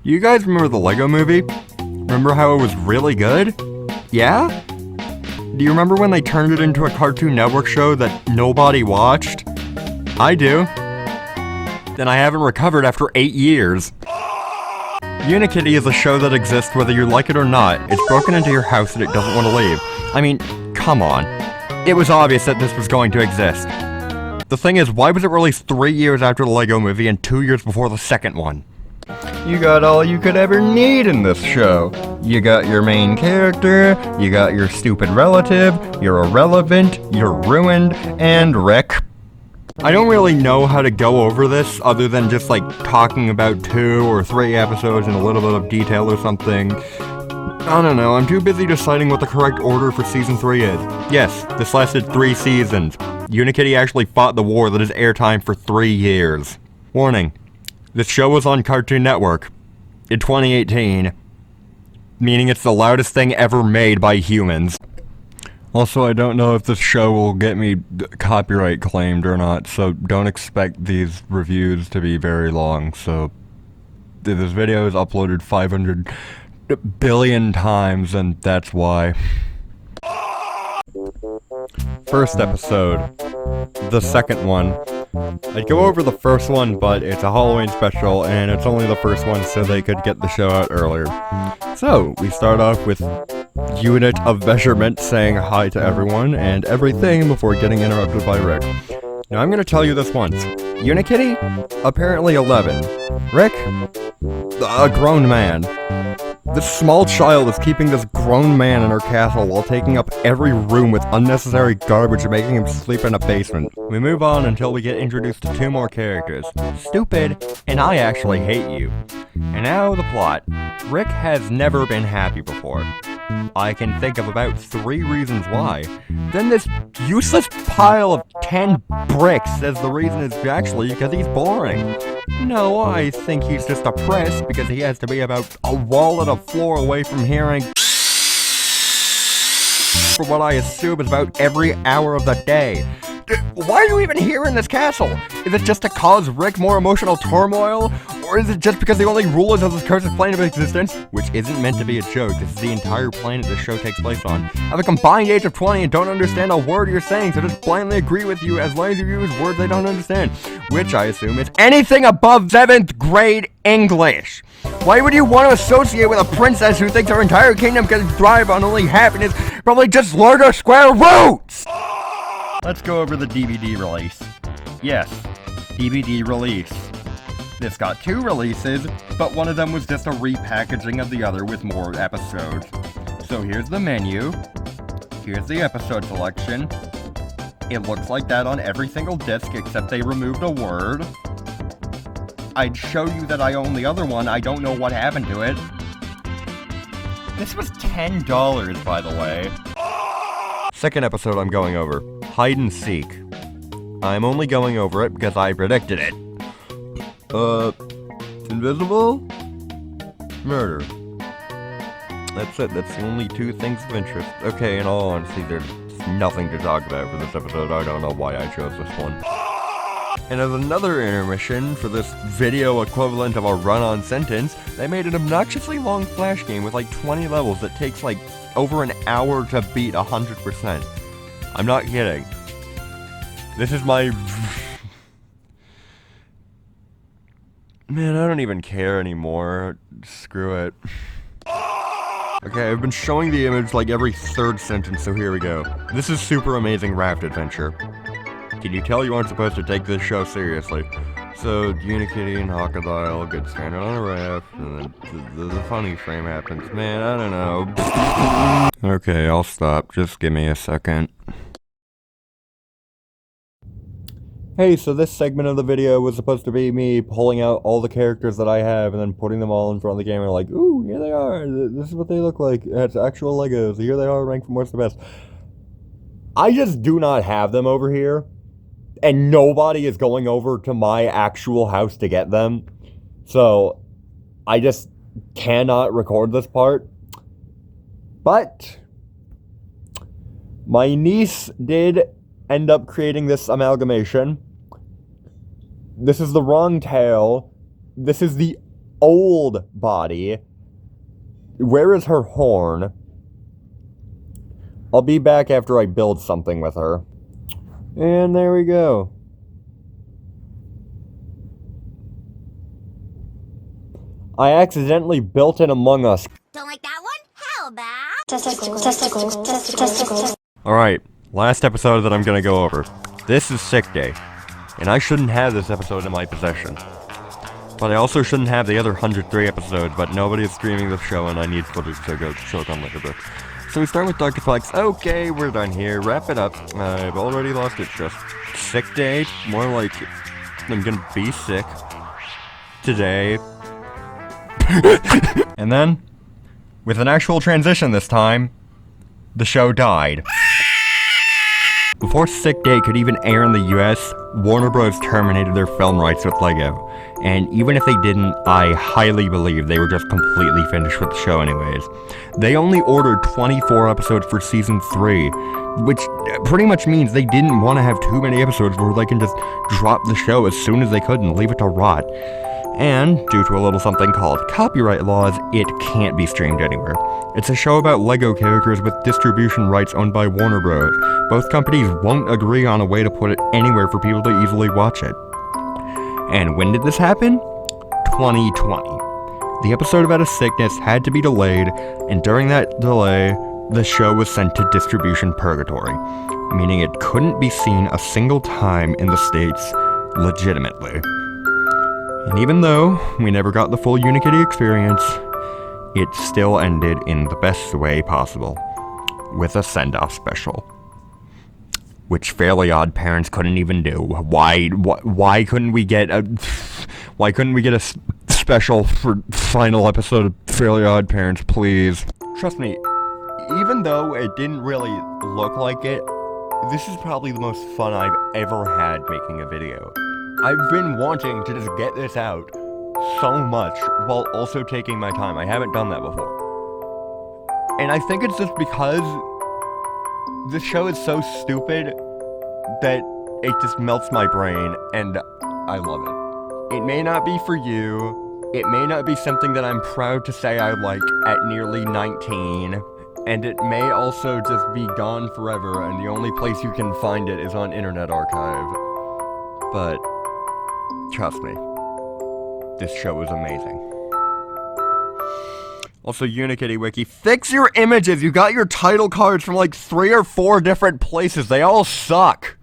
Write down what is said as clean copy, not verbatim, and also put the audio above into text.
You guys remember the Lego Movie? Remember how it was really good? Yeah? Do you remember when they turned it into a Cartoon Network show that nobody watched? I do. Then I haven't recovered after 8 years. Unikitty is a show that exists whether you like it or not. It's broken into your house and it doesn't want to leave. I mean, come on. It was obvious that this was going to exist. The thing is, why was it released 3 years after the Lego Movie and 2 years before the second one? You got all you could ever need in this show. You got your main character, you got your stupid relative, you're irrelevant, you're ruined, and Rick. I don't really know how to go over this other than just like talking about 2 or 3 episodes in a little bit of detail or something. I don't know, I'm too busy deciding what the correct order for Season 3 is. Yes, this lasted 3 seasons. Unikitty actually fought the war that is airtime for 3 years. Warning. This show was on Cartoon Network in 2018, meaning it's the loudest thing ever made by humans. Also, I don't know if this show will get me copyright claimed or not, so don't expect these reviews to be very long. So, this video is uploaded 500 billion times, and that's why. First episode. The second one. I'd go over the first one, but it's a Halloween special, and it's only the first one so they could get the show out earlier. So, we start off with Unit of Measurement saying hi to everyone and everything before getting interrupted by Rick. Now, I'm gonna tell you this once. Unikitty? Apparently 11. Rick? A grown man. This small child is keeping this grown man in her castle while taking up every room with unnecessary garbage and making him sleep in a basement. We move on until we get introduced to 2 more characters. Stupid, and I actually hate you. And now the plot. Rick has never been happy before. I can think of about 3 reasons why. Then this useless pile of 10 bricks says the reason is actually because he's boring. No, I think he's just depressed because he has to be about a wall and a floor away from hearing for what I assume is about every hour of the day. Why are you even here in this castle? Is it just to cause Rick more emotional turmoil? Or is it just because the only rulers of this cursed plane of existence, which isn't meant to be a joke, this is the entire planet this show takes place on, have a combined age of 20 and don't understand a word you're saying, so just blindly agree with you as long as you use words they don't understand, which I assume is anything above 7th grade English. Why would you want to associate with a princess who thinks her entire kingdom can thrive on only happiness, probably just larger square roots? Let's go over the DVD release. Yes, DVD release. This got 2 releases, but one of them was just a repackaging of the other with more episodes. So here's the menu. Here's the episode selection. It looks like that on every single disc except they removed a word. I'd show you that I own the other one, I don't know what happened to it. This was $10, by the way. Second episode I'm going over. Hide and Seek. I'm only going over it because I predicted it. Invisible? Murder. That's it, that's the only 2 things of interest. Okay, in all honesty, there's nothing to talk about for this episode. I don't know why I chose this one. And as another intermission for this video equivalent of a run-on sentence, they made an obnoxiously long Flash game with like 20 levels that takes like over an hour to beat 100%. I'm not kidding. This is my... Man, I don't even care anymore. Screw it. Okay, I've been showing the image like every 3rd sentence, so here we go. This is Super Amazing Raft Adventure. Can you tell you aren't supposed to take this show seriously? So, Unikitty and Crocodile get stranded on a raft, and then the funny frame happens. Man, I don't know. Okay, I'll stop. Just give me a second. Hey, so this segment of the video was supposed to be me pulling out all the characters that I have and then putting them all in front of the camera like, ooh, here they are, this is what they look like, it's actual Legos, here they are, ranked from worst to best. I just do not have them over here, and nobody is going over to my actual house to get them, so I just cannot record this part. But my niece did end up creating this amalgamation. This is the wrong tail. This is the old body. Where is her horn? I'll be back after I build something with her. And there we go. I accidentally built an Among Us. Don't like that one? How about Testicles. Alright, last episode that I'm gonna go over. This is sick day. And I shouldn't have this episode in my possession. But I also shouldn't have the other 103 episodes, but nobody is streaming the show and I need footage to go show it on later. So we start with Dr. Flex. Okay, we're done here. Wrap it up. I've already lost it. Just sick day. More like I'm gonna be sick today. And then, with an actual transition this time, the show died. Before Sick Day could even air in the US, Warner Bros. Terminated their film rights with LEGO. And even if they didn't, I highly believe they were just completely finished with the show anyways. They only ordered 24 episodes for season 3, which pretty much means they didn't want to have too many episodes where they can just drop the show as soon as they could and leave it to rot. And, due to a little something called copyright laws, it can't be streamed anywhere. It's a show about LEGO characters with distribution rights owned by Warner Bros. Both companies won't agree on a way to put it anywhere for people to easily watch it. And when did this happen? 2020. The episode about a sickness had to be delayed, and during that delay, the show was sent to distribution purgatory, meaning it couldn't be seen a single time in the States legitimately. And even though we never got the full Uni-Kitty experience, it still ended in the best way possible, with a send-off special. Which Fairly Odd Parents couldn't even do. Why couldn't we get a special for final episode of Fairly Odd Parents, please? Trust me, even though it didn't really look like it, this is probably the most fun I've ever had making a video. I've been wanting to just get this out so much while also taking my time. I haven't done that before. And I think it's just because this show is so stupid that it just melts my brain, and I love it. It may not be for you. It may not be something that I'm proud to say I like at nearly 19. And it may also just be gone forever, and the only place you can find it is on Internet Archive. But trust me, this show is amazing. Also, Unikitty Wiki, fix your images! You got your title cards from like 3 or 4 different places. They all suck.